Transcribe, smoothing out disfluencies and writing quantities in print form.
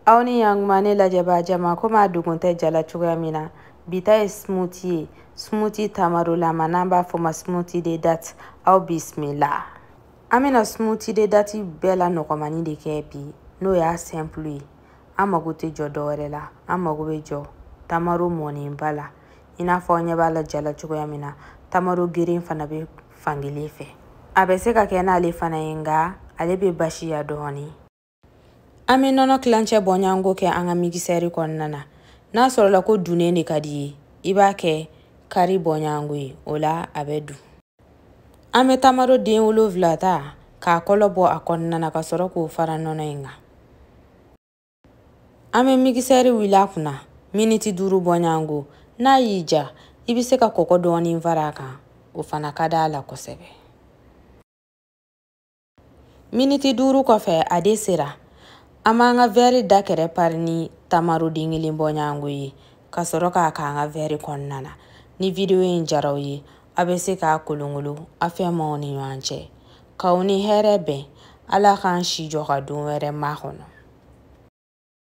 Awni yang mane la jaba jama koma dugunte jala chuga mina. Bita e smoothie. Smoothie tamaru la manamba foma smoothie de dat. Au bismillah. Amina smoothie de dati bela nokomani de kepi. No ya simple. Amagote jodore la. Amagobe jo. Tamaru moni mbala. Ina fonya bala jala chuga mina. Tamaru girin fana be fangilife. Abeseka kena ale fana yenga. Ale be bashi ya dohoni. Ami nono klanche bonyango ke anga migiseri konnana. Na soro la ko dune ni kadi. Iba ke kari bonyango ola abedu. Ami tamaro den wolo vlata ka kolobo akonnana ka soro ko fara nono inga. Ami migiseri wila kuna miniti duru bonyango na yija ibise ka koko doni varaka ufana kada ala kosebe. Miniti duru kofe ade sera. Amanga veri dakere parni tamaru dingili bonyango yi kasoroka kanga veri konnana ni video injaraw yi abese ka kulungulu afema oni wanche kauni herebe ala kan shi joka dunwere mahono.